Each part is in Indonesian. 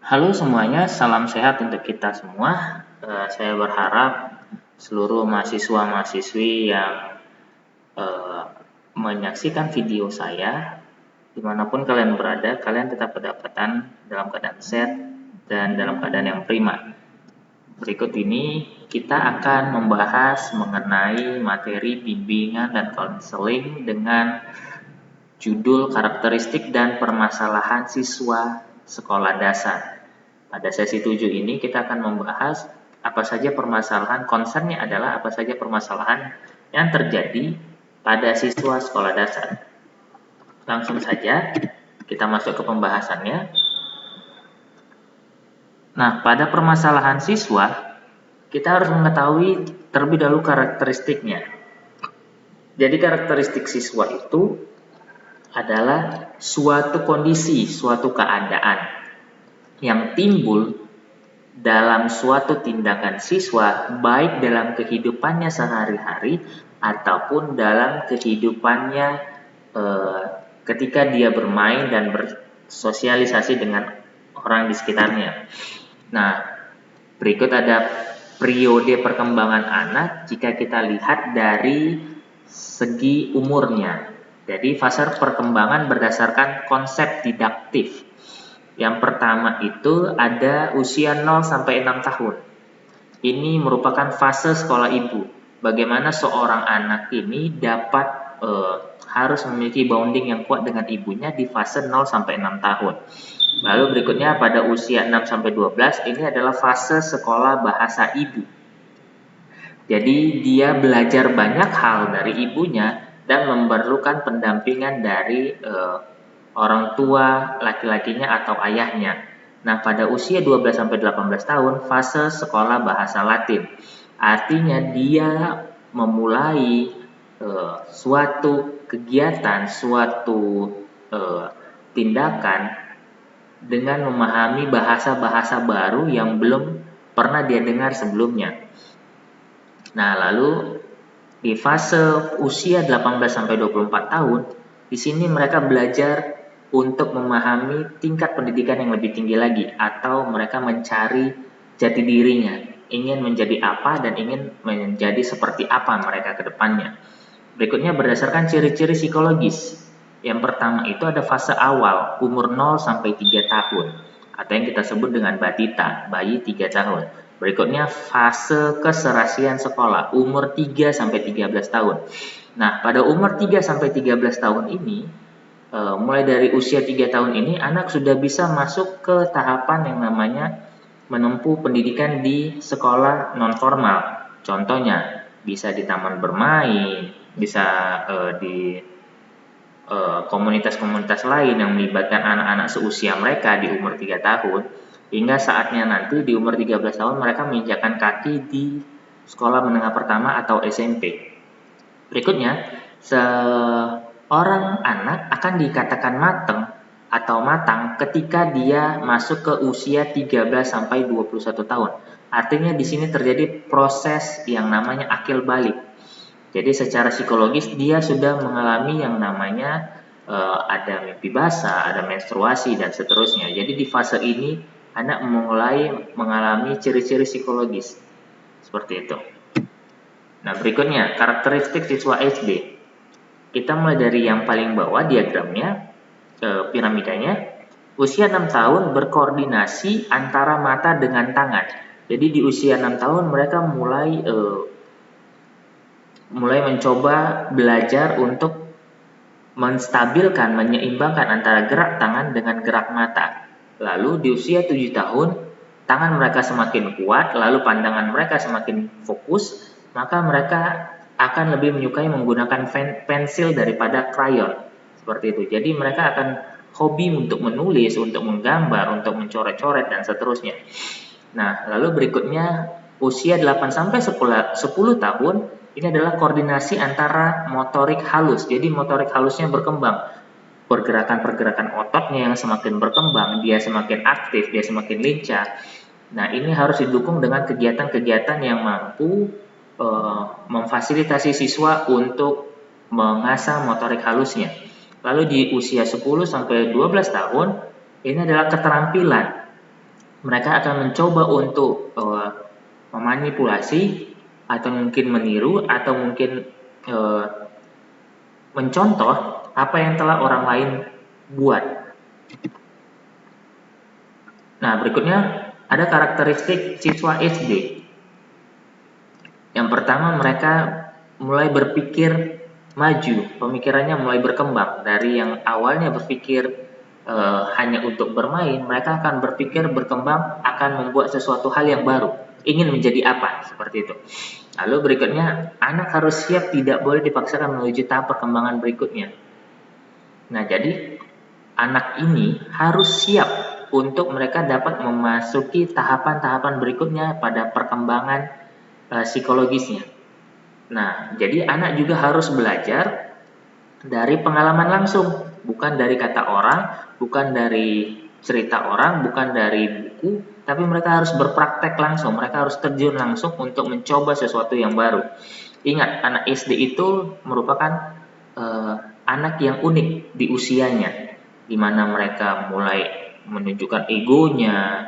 Halo semuanya, salam sehat untuk kita semua. Saya berharap seluruh mahasiswa-mahasiswi yang eh, menyaksikan video saya, dimanapun kalian berada, kalian tetap kedapatan dalam keadaan sehat dan dalam keadaan yang prima. Berikut ini kita akan membahas mengenai materi bimbingan dan konseling dengan judul karakteristik dan permasalahan siswa sekolah dasar. Pada sesi 7 ini kita akan membahas apa saja permasalahan, concernnya adalah apa saja permasalahan yang terjadi pada siswa sekolah dasar. Langsung saja kita masuk ke pembahasannya. Nah, pada permasalahan siswa, kita harus mengetahui terlebih dahulu karakteristiknya. Jadi karakteristik siswa itu adalah suatu kondisi, suatu keadaan yang timbul dalam suatu tindakan siswa, baik dalam kehidupannya sehari-hari ataupun dalam kehidupannya ketika dia bermain dan bersosialisasi dengan orang di sekitarnya. Nah, berikut ada periode perkembangan anak jika kita lihat dari segi umurnya. Jadi fase perkembangan berdasarkan konsep didaktif. Yang pertama itu ada usia 0 sampai 6 tahun. Ini merupakan fase sekolah ibu. Bagaimana seorang anak ini dapat harus memiliki bonding yang kuat dengan ibunya di fase 0 sampai 6 tahun. Lalu berikutnya pada usia 6 sampai 12 ini adalah fase sekolah bahasa ibu. Jadi dia belajar banyak hal dari ibunya dan memerlukan pendampingan dari orang tua laki-lakinya atau ayahnya. Nah, pada usia 12 sampai 18 tahun fase sekolah bahasa Latin. Artinya dia memulai suatu kegiatan, suatu tindakan dengan memahami bahasa-bahasa baru yang belum pernah dia dengar sebelumnya. Nah, lalu di fase usia 18 sampai 24 tahun, di sini mereka belajar untuk memahami tingkat pendidikan yang lebih tinggi lagi atau mereka mencari jati dirinya, ingin menjadi apa dan ingin menjadi seperti apa mereka ke depannya. Berikutnya berdasarkan ciri-ciri psikologis. Yang pertama itu ada fase awal, umur 0 sampai 3 tahun atau yang kita sebut dengan batita, bayi 3 tahun. Berikutnya fase keserasian sekolah, umur 3 sampai 13 tahun. Nah, pada umur 3 sampai 13 tahun ini, mulai dari usia 3 tahun ini, anak sudah bisa masuk ke tahapan yang namanya menempuh pendidikan di sekolah non-formal. Contohnya, bisa di taman bermain, bisa di komunitas-komunitas lain yang melibatkan anak-anak seusia mereka di umur 3 tahun. Hingga saatnya nanti di umur 13 tahun mereka menginjakkan kaki di sekolah menengah pertama atau SMP. Berikutnya, seorang anak akan dikatakan matang ketika dia masuk ke usia 13 sampai 21 tahun. Artinya di sini terjadi proses yang namanya akil balik. Jadi secara psikologis dia sudah mengalami yang namanya ada mimpi basah, ada menstruasi dan seterusnya. Jadi di fase ini anak mulai mengalami ciri-ciri psikologis seperti itu. Nah, berikutnya karakteristik siswa SD. Kita mulai dari yang paling bawah diagramnya, piramidanya. Usia 6 tahun berkoordinasi antara mata dengan tangan. Jadi di usia 6 tahun mereka mulai mencoba belajar untuk menstabilkan, menyeimbangkan antara gerak tangan dengan gerak mata. Lalu di usia 7 tahun, tangan mereka semakin kuat, lalu pandangan mereka semakin fokus, maka mereka akan lebih menyukai menggunakan pensil daripada krayon. Seperti itu. Jadi mereka akan hobi untuk menulis, untuk menggambar, untuk mencoret-coret, dan seterusnya. Nah, lalu berikutnya usia 8 sampai 10 tahun, ini adalah koordinasi antara motorik halus. Jadi motorik halusnya berkembang. Pergerakan-pergerakan ototnya yang semakin berkembang, dia semakin aktif, dia semakin lincah. Nah, ini harus didukung dengan kegiatan-kegiatan yang mampu memfasilitasi siswa untuk mengasah motorik halusnya. Lalu di usia 10 sampai 12 tahun, ini adalah keterampilan. mereka akan mencoba untuk memanipulasi atau mungkin meniru atau mungkin mencontoh apa yang telah orang lain buat. Nah, berikutnya ada karakteristik siswa SD. Yang pertama, mereka mulai berpikir maju, pemikirannya mulai berkembang. Dari yang awalnya berpikir hanya untuk bermain, mereka akan berpikir berkembang, akan membuat sesuatu hal yang baru, ingin menjadi apa, seperti itu. Lalu berikutnya, anak harus siap, tidak boleh dipaksakan menuju tahap perkembangan berikutnya. Nah, jadi anak ini harus siap untuk mereka dapat memasuki tahapan-tahapan berikutnya pada perkembangan psikologisnya. Nah, jadi anak juga harus belajar dari pengalaman langsung, bukan dari kata orang, bukan dari cerita orang, bukan dari buku, tapi mereka harus berpraktek langsung, mereka harus terjun langsung untuk mencoba sesuatu yang baru. Ingat, anak SD itu merupakan anak yang unik di usianya, di mana mereka mulai menunjukkan egonya,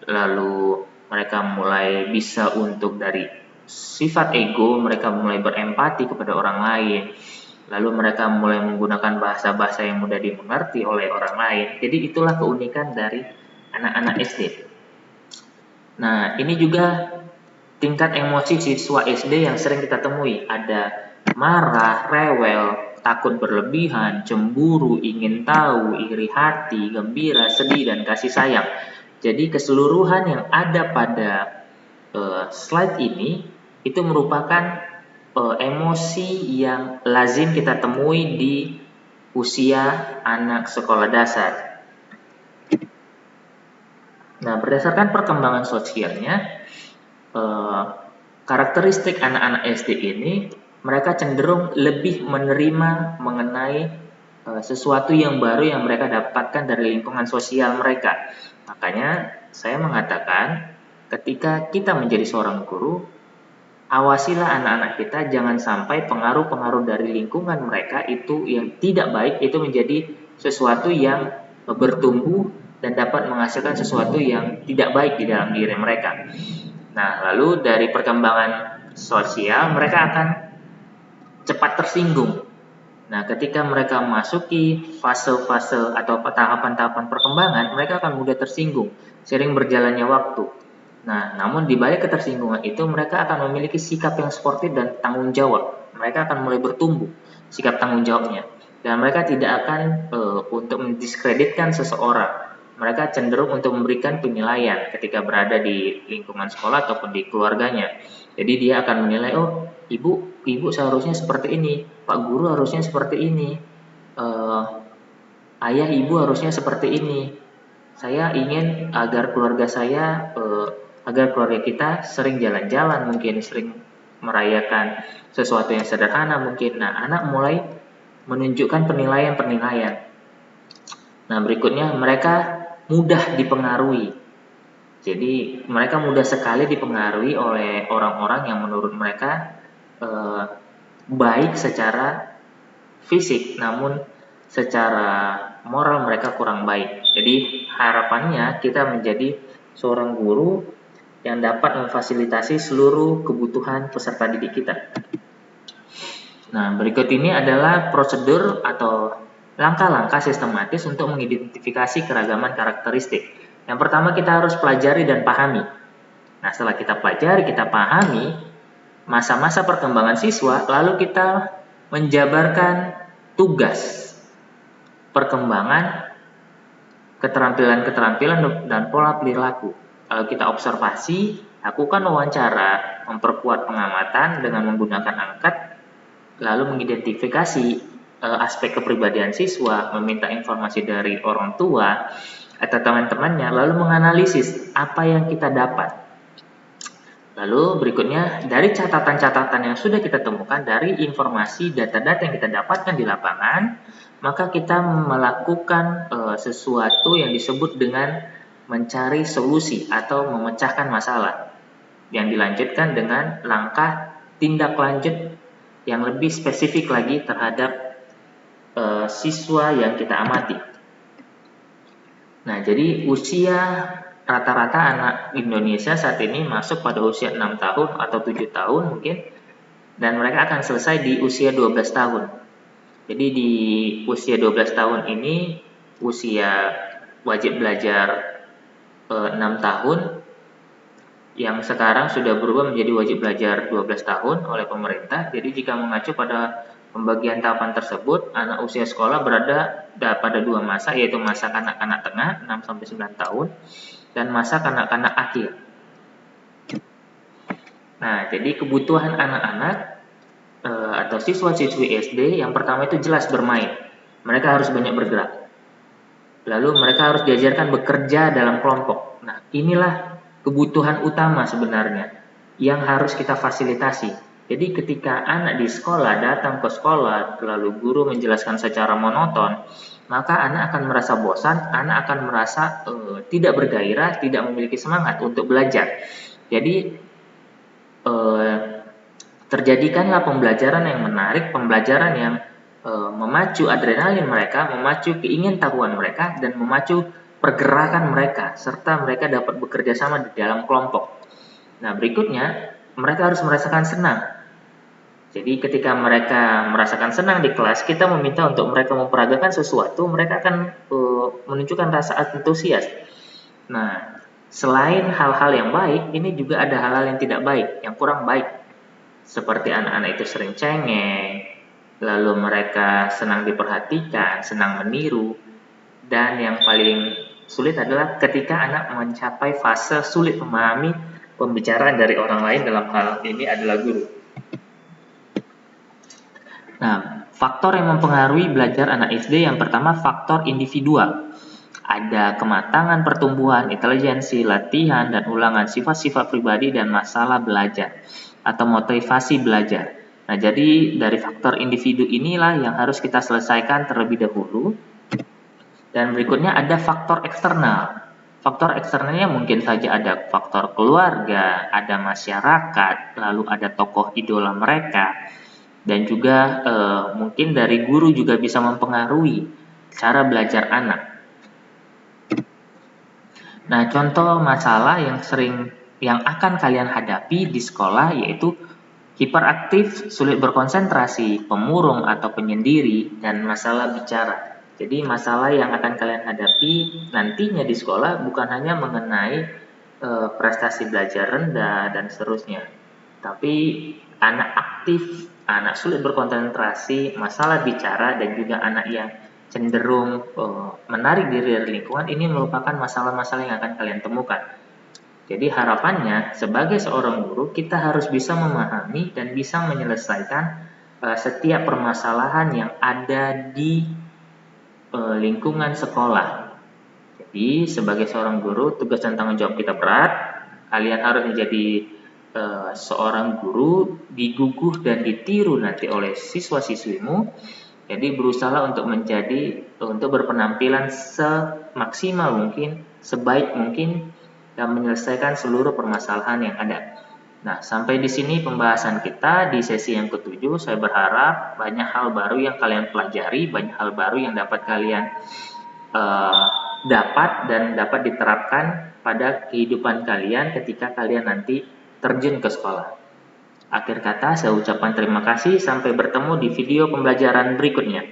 lalu mereka mulai bisa untuk dari sifat ego, mereka mulai berempati kepada orang lain, lalu mereka mulai menggunakan bahasa-bahasa yang mudah dimengerti oleh orang lain. Jadi itulah keunikan dari anak-anak SD. Nah, ini juga tingkat emosi siswa SD yang sering kita temui. Ada marah, rewel, takut berlebihan, cemburu, ingin tahu, iri hati, gembira, sedih, dan kasih sayang. Jadi keseluruhan yang ada pada slide ini itu merupakan emosi yang lazim kita temui di usia anak sekolah dasar. Nah, berdasarkan perkembangan sosialnya, karakteristik anak-anak SD ini, mereka cenderung lebih menerima mengenai sesuatu yang baru yang mereka dapatkan dari lingkungan sosial mereka. Makanya saya mengatakan, ketika kita menjadi seorang guru, awasilah anak-anak kita jangan sampai pengaruh-pengaruh dari lingkungan mereka itu yang tidak baik itu menjadi sesuatu yang bertumbuh dan dapat menghasilkan sesuatu yang tidak baik di dalam diri mereka. Nah, lalu dari perkembangan sosial mereka akan cepat tersinggung. Nah, ketika mereka memasuki fase-fase atau tahapan-tahapan perkembangan, mereka akan mudah tersinggung seiring berjalannya waktu. Nah, namun di balik ketersinggungan itu mereka akan memiliki sikap yang sportif dan tanggung jawab. Mereka akan mulai bertumbuh sikap tanggung jawabnya, dan mereka tidak akan untuk mendiskreditkan seseorang. Mereka cenderung untuk memberikan penilaian ketika berada di lingkungan sekolah ataupun di keluarganya. Jadi dia akan menilai, oh ibu seharusnya seperti ini, pak guru harusnya seperti ini, ayah ibu harusnya seperti ini. Saya ingin agar keluarga saya agar keluarga kita sering jalan-jalan, mungkin sering merayakan sesuatu yang sederhana mungkin. Nah, anak mulai menunjukkan penilaian-penilaian. Nah, berikutnya mereka mudah dipengaruhi. Jadi, mereka mudah sekali dipengaruhi oleh orang-orang yang menurut mereka baik secara fisik, namun secara moral mereka kurang baik. Jadi, harapannya kita menjadi seorang guru yang dapat memfasilitasi seluruh kebutuhan peserta didik kita. Nah, berikut ini adalah prosedur atau langkah-langkah sistematis untuk mengidentifikasi keragaman karakteristik. Yang pertama, kita harus pelajari dan pahami. Nah, setelah kita pelajari, kita pahami masa-masa perkembangan siswa, lalu kita menjabarkan tugas perkembangan keterampilan-keterampilan dan pola perilaku. Kalau kita observasi, lakukan wawancara, memperkuat pengamatan dengan menggunakan angkat, lalu mengidentifikasi aspek kepribadian siswa, meminta informasi dari orang tua atau teman-temannya, lalu menganalisis apa yang kita dapat. Lalu berikutnya, dari catatan-catatan yang sudah kita temukan, dari informasi data-data yang kita dapatkan di lapangan, maka kita melakukan sesuatu yang disebut dengan mencari solusi atau memecahkan masalah, yang dilanjutkan dengan langkah tindak lanjut yang lebih spesifik lagi terhadap siswa yang kita amati. Nah, jadi usia rata-rata anak Indonesia saat ini masuk pada usia 6 tahun atau 7 tahun mungkin, dan mereka akan selesai di usia 12 tahun. Jadi di usia 12 tahun ini usia wajib belajar 6 tahun yang sekarang sudah berubah menjadi wajib belajar 12 tahun oleh pemerintah. Jadi jika mengacu pada pembagian tahapan tersebut, anak usia sekolah berada pada dua masa, yaitu masa kanak-kanak tengah 6-9 tahun dan masa kanak-kanak akhir. Nah, jadi kebutuhan anak-anak atau siswa-siswi SD yang pertama itu jelas bermain. Mereka harus banyak bergerak. Lalu mereka harus diajarkan bekerja dalam kelompok. Nah, inilah kebutuhan utama sebenarnya yang harus kita fasilitasi. Jadi ketika anak di sekolah datang ke sekolah, lalu guru menjelaskan secara monoton, maka anak akan merasa bosan, anak akan merasa tidak bergairah, tidak memiliki semangat untuk belajar. Jadi terjadikanlah pembelajaran yang menarik, pembelajaran yang memacu adrenalin mereka, memacu keingintahuan mereka, dan memacu pergerakan mereka, serta mereka dapat bekerja sama di dalam kelompok. Nah, berikutnya, mereka harus merasakan senang. Jadi ketika mereka merasakan senang di kelas, kita meminta untuk mereka memperagakan sesuatu, mereka akan menunjukkan rasa antusias. Nah, selain hal-hal yang baik, ini juga ada hal-hal yang tidak baik, yang kurang baik. Seperti anak-anak itu sering cengeng, lalu mereka senang diperhatikan, senang meniru, dan yang paling sulit adalah ketika anak mencapai fase sulit memahami pembicaraan dari orang lain, dalam hal ini adalah guru. Nah, faktor yang mempengaruhi belajar anak SD yang pertama faktor individual. Ada kematangan pertumbuhan, intelijensi, latihan, dan ulangan sifat-sifat pribadi dan masalah belajar atau motivasi belajar. Nah, jadi dari faktor individu inilah yang harus kita selesaikan terlebih dahulu. Dan berikutnya ada faktor eksternal. Faktor eksternalnya mungkin saja ada faktor keluarga, ada masyarakat, lalu ada tokoh idola mereka, dan juga mungkin dari guru juga bisa mempengaruhi cara belajar anak. Nah, contoh masalah yang akan kalian hadapi di sekolah yaitu hiperaktif, sulit berkonsentrasi, pemurung atau penyendiri, dan masalah bicara. Jadi masalah yang akan kalian hadapi nantinya di sekolah bukan hanya mengenai prestasi belajar rendah dan seterusnya, tapi anak aktif, anak sulit berkonsentrasi, masalah bicara, dan juga anak yang cenderung menarik diri dari lingkungan. Ini merupakan masalah-masalah yang akan kalian temukan. Jadi harapannya sebagai seorang guru kita harus bisa memahami dan bisa menyelesaikan setiap permasalahan yang ada di lingkungan sekolah. Jadi sebagai seorang guru tugas dan tanggung jawab kita berat. Kalian harus menjadi seorang guru diguguh dan ditiru nanti oleh siswa-siswimu. Jadi berusaha untuk berpenampilan semaksimal mungkin, sebaik mungkin, dan menyelesaikan seluruh permasalahan yang ada. Nah, sampai di sini pembahasan kita di sesi yang ke-7. Saya berharap banyak hal baru yang kalian pelajari, banyak hal baru yang dapat kalian dapat diterapkan pada kehidupan kalian ketika kalian nanti terjun ke sekolah. Akhir kata, saya ucapkan terima kasih. Sampai bertemu di video pembelajaran berikutnya.